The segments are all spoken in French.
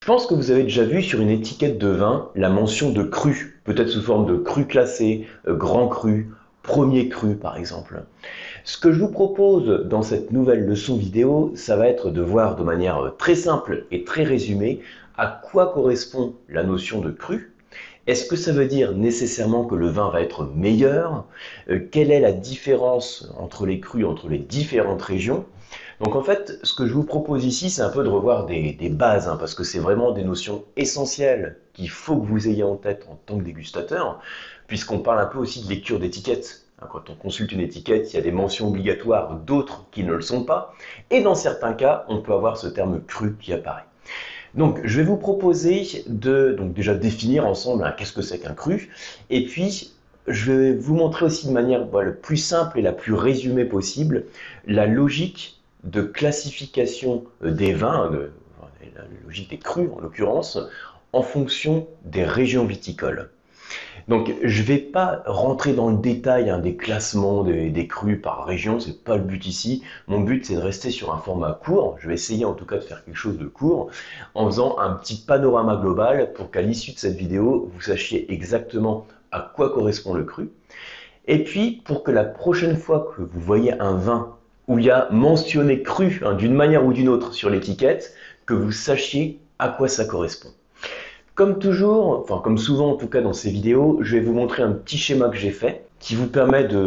pense que vous avez déjà vu sur une étiquette de vin la mention de cru, peut-être sous forme de cru classé, grand cru, premier cru par exemple. Ce que je vous propose dans cette nouvelle leçon vidéo, ça va être de voir de manière très simple et très résumée à quoi correspond la notion de cru. Est-ce que ça veut dire nécessairement que le vin va être meilleur? Quelle est la différence entre les crus, entre les différentes régions? Donc en fait, ce que je vous propose ici, c'est un peu de revoir des bases, parce que c'est vraiment des notions essentielles qu'il faut que vous ayez en tête en tant que dégustateur, puisqu'on parle un peu aussi de lecture d'étiquette. Quand on consulte une étiquette, il y a des mentions obligatoires, d'autres qui ne le sont pas, et dans certains cas, on peut avoir ce terme cru qui apparaît. Donc, je vais vous proposer de déjà définir ensemble qu'est-ce que c'est qu'un cru, et puis je vais vous montrer aussi de manière la plus simple et la plus résumée possible la logique de classification des vins, la logique des crus en l'occurrence, en fonction des régions viticoles. Donc, je ne vais pas rentrer dans le détail des classements des crus par région, c'est pas le but ici. Mon but, c'est de rester sur un format court. Je vais essayer en tout cas de faire quelque chose de court, en faisant un petit panorama global pour qu'à l'issue de cette vidéo, vous sachiez exactement à quoi correspond le cru. Et puis, pour que la prochaine fois que vous voyez un vin où il y a mentionné cru d'une manière ou d'une autre sur l'étiquette, que vous sachiez à quoi ça correspond. Comme toujours, enfin comme souvent en tout cas dans ces vidéos, je vais vous montrer un petit schéma que j'ai fait qui vous permet de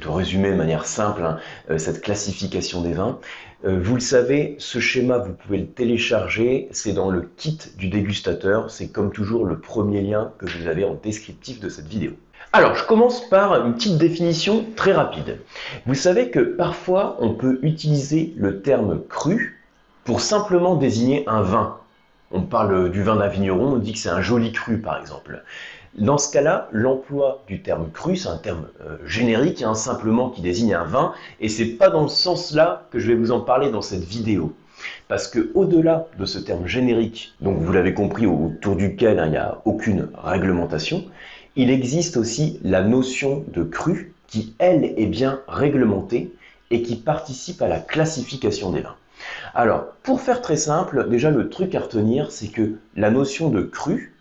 résumer de manière simple cette classification des vins. Vous le savez, ce schéma vous pouvez le télécharger, c'est dans le kit du dégustateur, c'est comme toujours le premier lien que vous avez en descriptif de cette vidéo. Alors, je commence par une petite définition très rapide. Vous savez que parfois on peut utiliser le terme cru pour simplement désigner un vin. On parle du vin d'un vigneron, on dit que c'est un joli cru par exemple. Dans ce cas-là, l'emploi du terme cru, c'est un terme générique, simplement qui désigne un vin, et c'est pas dans ce sens-là que je vais vous en parler dans cette vidéo. Parce que au-delà de ce terme générique, donc vous l'avez compris, autour duquel il n'y a aucune réglementation, il existe aussi la notion de cru qui, elle, est bien réglementée et qui participe à la classification des vins. Alors, pour faire très simple, déjà le truc à retenir, c'est que la notion de cru,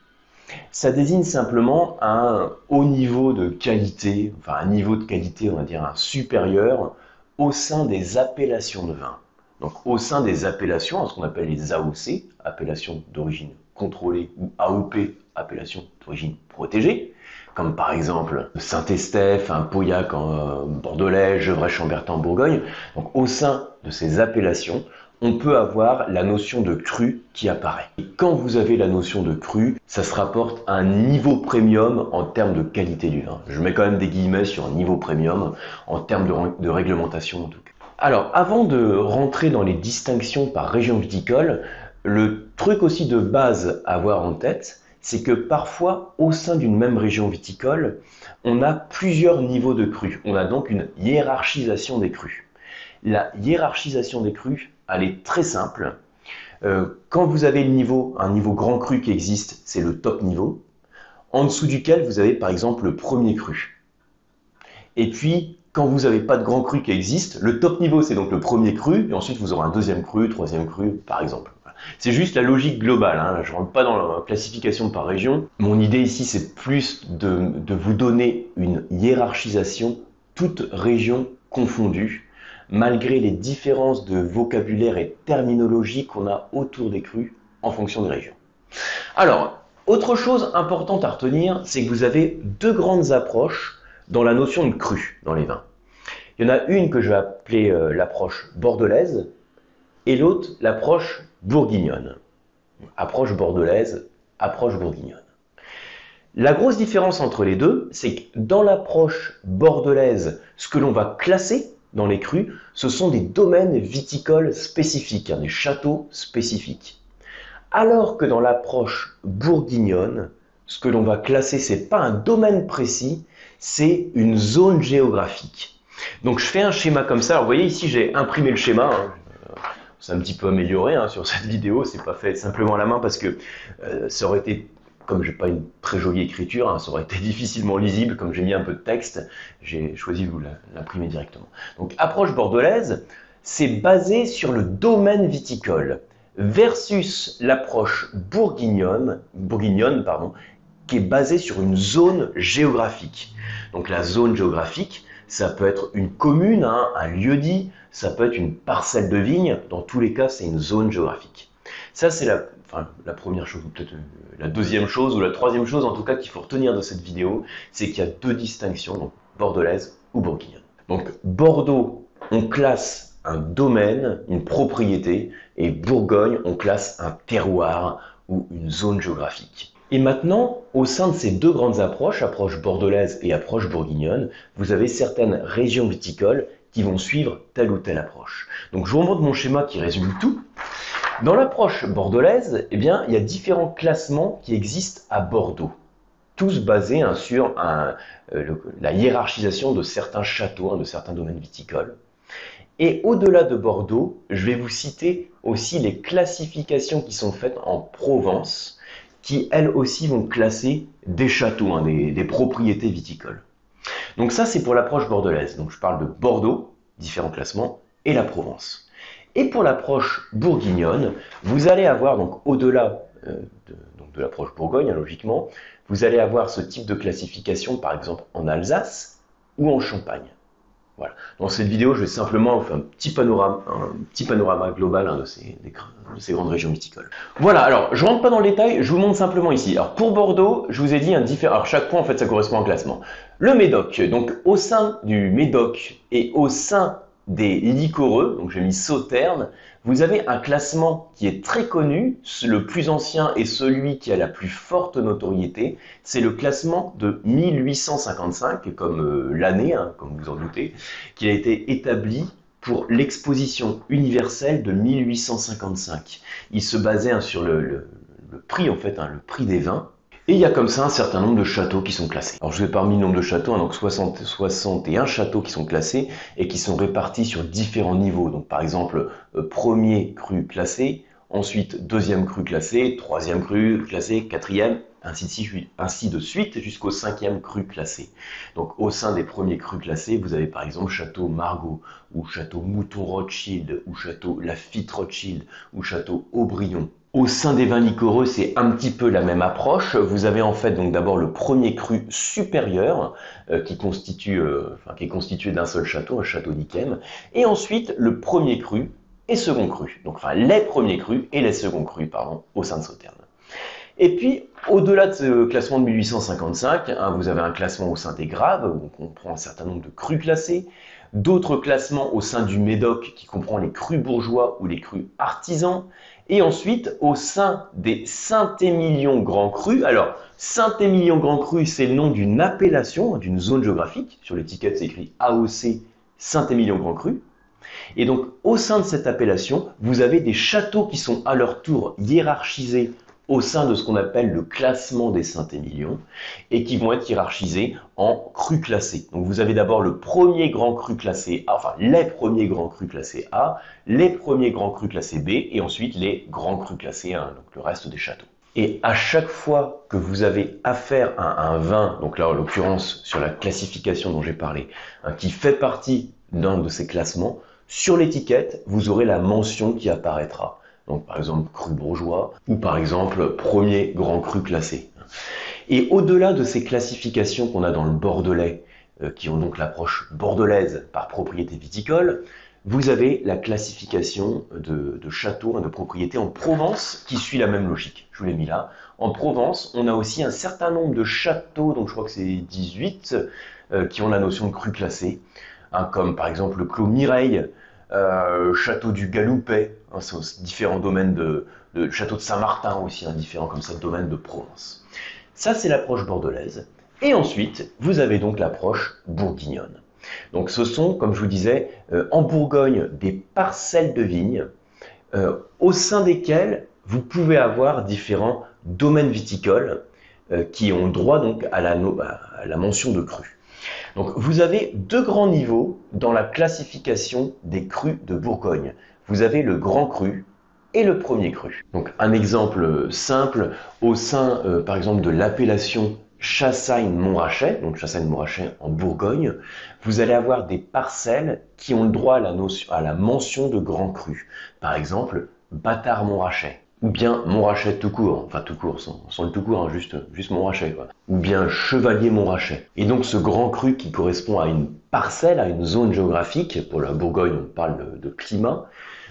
ça désigne simplement un haut niveau de qualité, enfin un niveau de qualité, on va dire un supérieur, au sein des appellations de vin. Donc au sein des appellations, ce qu'on appelle les AOC, appellations d'origine contrôlée, ou AOP, appellation d'origine protégée, comme par exemple Saint-Estèphe, Pauillac en Bordelais, Gevrey-Chambertin en Bourgogne. Donc au sein de ces appellations, on peut avoir la notion de cru qui apparaît. Et quand vous avez la notion de cru, ça se rapporte à un niveau premium en termes de qualité du vin. Je mets quand même des guillemets sur un niveau premium en termes de réglementation en tout cas. Alors, avant de rentrer dans les distinctions par région viticole, le truc aussi de base à avoir en tête, c'est que parfois, au sein d'une même région viticole, on a plusieurs niveaux de crus. On a donc une hiérarchisation des crus. La hiérarchisation des crus, elle est très simple. Quand vous avez un niveau grand cru qui existe, c'est le top niveau, en dessous duquel vous avez par exemple le premier cru. Et puis, quand vous n'avez pas de grand cru qui existe, le top niveau c'est donc le premier cru, et ensuite vous aurez un deuxième cru, troisième cru, par exemple. C'est juste la logique globale, je ne rentre pas dans la classification par région. Mon idée ici c'est plus de vous donner une hiérarchisation, toute région confondue, malgré les différences de vocabulaire et terminologie qu'on a autour des crus en fonction des régions. Alors, autre chose importante à retenir, c'est que vous avez deux grandes approches dans la notion de cru dans les vins. Il y en a une que je vais appeler l'approche bordelaise et l'autre l'approche bourguignonne. Approche bordelaise, approche bourguignonne. La grosse différence entre les deux, c'est que dans l'approche bordelaise, ce que l'on va classer dans les crus, ce sont des domaines viticoles spécifiques, des châteaux spécifiques. Alors que dans l'approche bourguignonne, ce que l'on va classer, c'est pas un domaine précis, c'est une zone géographique. Donc je fais un schéma comme ça. Alors, vous voyez ici, j'ai imprimé le schéma. C'est un petit peu amélioré sur cette vidéo. C'est pas fait simplement à la main parce que ça aurait été, comme j'ai pas une très jolie écriture, ça aurait été difficilement lisible. Comme j'ai mis un peu de texte, j'ai choisi de vous l'imprimer directement. Donc approche bordelaise, c'est basé sur le domaine viticole. versus l'approche bourguignonne, qui est basée sur une zone géographique. Donc la zone géographique, ça peut être une commune, un lieu-dit, ça peut être une parcelle de vigne. Dans tous les cas, c'est une zone géographique. Ça, c'est la première chose, ou peut-être la deuxième chose, ou la troisième chose en tout cas qu'il faut retenir de cette vidéo, c'est qu'il y a deux distinctions, donc bordelaise ou bourguignonne. Donc Bordeaux, on classe un domaine, une propriété, et Bourgogne, on classe un terroir ou une zone géographique. Et maintenant, au sein de ces deux grandes approches, approche bordelaise et approche bourguignonne, vous avez certaines régions viticoles qui vont suivre telle ou telle approche. Donc je vous remonte mon schéma qui résume tout. Dans l'approche bordelaise, eh bien, il y a différents classements qui existent à Bordeaux, tous basés sur la hiérarchisation de certains châteaux, de certains domaines viticoles. Et au-delà de Bordeaux, je vais vous citer aussi les classifications qui sont faites en Provence, qui elles aussi vont classer des châteaux, des propriétés viticoles. Donc ça, c'est pour l'approche bordelaise. Donc je parle de Bordeaux, différents classements, et la Provence. Et pour l'approche bourguignonne, vous allez avoir, donc au-delà de l'approche Bourgogne, logiquement, vous allez avoir ce type de classification, par exemple en Alsace ou en Champagne. Voilà. Dans cette vidéo, je vais simplement vous faire un petit panorama global de ces grandes régions viticoles. Voilà, alors je ne rentre pas dans le détail, je vous montre simplement ici. Alors pour Bordeaux, je vous ai dit alors chaque point en fait ça correspond à un classement. Le Médoc, donc au sein du Médoc et au sein des liquoreux, donc j'ai mis Sauternes, vous avez un classement qui est très connu, le plus ancien et celui qui a la plus forte notoriété, c'est le classement de 1855, comme l'année, comme vous en doutez, qui a été établi pour l'exposition universelle de 1855. Il se basait sur le prix, en fait, le prix des vins. Et il y a comme ça un certain nombre de châteaux qui sont classés. Alors je vais parmi le nombre de châteaux, donc 61 châteaux qui sont classés et qui sont répartis sur différents niveaux. Donc par exemple, premier cru classé, ensuite deuxième cru classé, troisième cru classé, quatrième, ainsi de suite jusqu'au cinquième cru classé. Donc au sein des premiers crus classés, vous avez par exemple Château Margaux, ou Château Mouton Rothschild, ou Château Lafite Rothschild, ou Château Aubryon. Au sein des vins liquoreux, c'est un petit peu la même approche. Vous avez en fait donc d'abord le premier cru supérieur qui est constitué d'un seul château, un château d'Yquem, et ensuite le premier cru et second cru. Donc les premiers crus et les seconds crus, au sein de Sauternes. Et puis, au-delà de ce classement de 1855, vous avez un classement au sein des Graves, où on prend un certain nombre de crus classés, d'autres classements au sein du Médoc, qui comprend les crus bourgeois ou les crus artisans, et ensuite au sein des Saint-Émilion Grand Cru. Alors, Saint-Émilion Grand Cru, c'est le nom d'une appellation, d'une zone géographique. Sur l'étiquette, c'est écrit AOC Saint-Émilion Grand Cru. Et donc, au sein de cette appellation, vous avez des châteaux qui sont à leur tour hiérarchisés au sein de ce qu'on appelle le classement des Saint-Émilion et qui vont être hiérarchisés en crus classés. Donc vous avez d'abord le premier grand cru classé A, enfin les premiers grands crus classés A, les premiers grands crus classés B et ensuite les grands crus classés 1, donc le reste des châteaux. Et à chaque fois que vous avez affaire à un vin, donc là en l'occurrence sur la classification dont j'ai parlé, qui fait partie d'un de ces classements, sur l'étiquette, vous aurez la mention qui apparaîtra. Donc par exemple cru bourgeois ou par exemple premier grand cru classé. Et au-delà de ces classifications qu'on a dans le Bordelais, qui ont donc l'approche bordelaise par propriété viticole, vous avez la classification de châteaux, de propriétés en Provence qui suit la même logique. Je vous l'ai mis là. En Provence, on a aussi un certain nombre de châteaux, donc je crois que c'est 18, qui ont la notion de cru classé, comme par exemple le Clos Mireille, Château du Galoupet, c'est différents domaines de Château de Saint-Martin aussi, différents comme ça domaines de Provence. Ça c'est l'approche bordelaise. Et ensuite, vous avez donc l'approche bourguignonne. Donc ce sont, comme je vous disais, en Bourgogne, des parcelles de vignes au sein desquelles vous pouvez avoir différents domaines viticoles qui ont droit donc à la mention de cru. Donc vous avez deux grands niveaux dans la classification des crus de Bourgogne. Vous avez le grand cru et le premier cru. Donc un exemple simple, au sein par exemple de l'appellation Chassagne-Montrachet, donc Chassagne-Montrachet en Bourgogne, vous allez avoir des parcelles qui ont le droit à la mention de grand cru. Par exemple, bâtard Montrachet. Ou bien Montrachet tout court, enfin tout court, sans le tout court, hein, juste Montrachet, quoi. Ou bien chevalier Montrachet. Et donc ce grand cru qui correspond à une parcelle, à une zone géographique, pour la Bourgogne on parle de climat,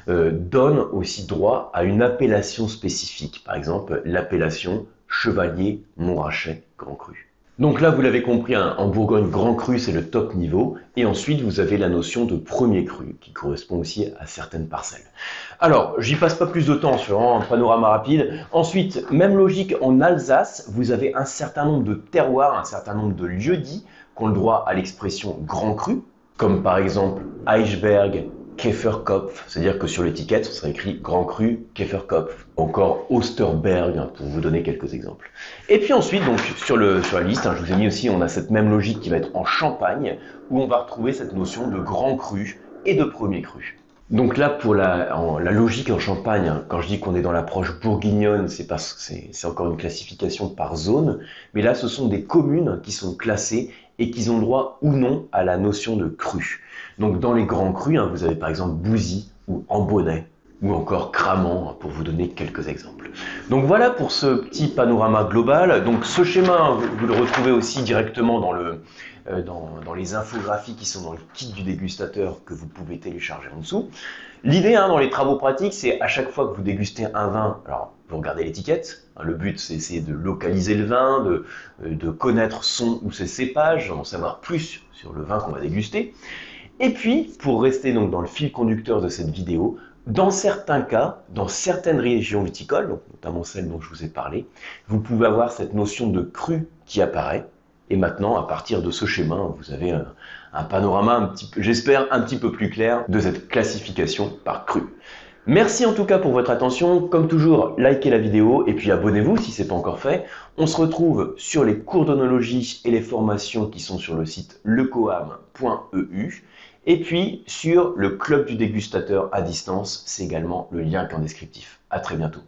donne aussi droit à une appellation spécifique. Par exemple, l'appellation chevalier Montrachet grand cru. Donc là, vous l'avez compris, hein, en Bourgogne, grand cru, c'est le top niveau. Et ensuite, vous avez la notion de premier cru, qui correspond aussi à certaines parcelles. Alors, j'y passe pas plus de temps sur un panorama rapide. Ensuite, même logique en Alsace, vous avez un certain nombre de terroirs, un certain nombre de lieux-dits qui ont le droit à l'expression grand cru, comme par exemple Eichberg, Käferkopf, c'est-à-dire que sur l'étiquette, ce serait écrit Grand Cru Käferkopf, encore Osterberg, pour vous donner quelques exemples. Et puis ensuite, donc sur la liste, hein, je vous ai mis aussi, on a cette même logique qui va être en Champagne, où on va retrouver cette notion de Grand Cru et de Premier Cru. Donc là, pour la logique en Champagne, hein, quand je dis qu'on est dans l'approche bourguignonne, c'est parce que c'est encore une classification par zone, mais là, ce sont des communes qui sont classées et qui ont droit ou non à la notion de cru. Donc dans les grands crus, hein, vous avez par exemple Bouzy ou Ambonnay, ou encore Cramant, pour vous donner quelques exemples. Donc voilà pour ce petit panorama global. Donc ce schéma, vous le retrouvez aussi directement dans les infographies qui sont dans le kit du dégustateur que vous pouvez télécharger en dessous. L'idée dans les travaux pratiques, c'est à chaque fois que vous dégustez un vin, alors vous regardez l'étiquette, hein, le but c'est essayer de localiser le vin, de connaître son ou ses cépages, d'en savoir plus sur le vin qu'on va déguster. Et puis, pour rester donc dans le fil conducteur de cette vidéo, dans certains cas, dans certaines régions viticoles, donc notamment celle dont je vous ai parlé, vous pouvez avoir cette notion de cru qui apparaît. Et maintenant, à partir de ce schéma, vous avez un panorama, j'espère, un petit peu plus clair de cette classification par cru. Merci en tout cas pour votre attention. Comme toujours, likez la vidéo et puis abonnez-vous si ce n'est pas encore fait. On se retrouve sur les cours d'onologie et les formations qui sont sur le site lecoam.eu. Et puis sur le club du dégustateur à distance, c'est également le lien qui est en descriptif. À très bientôt.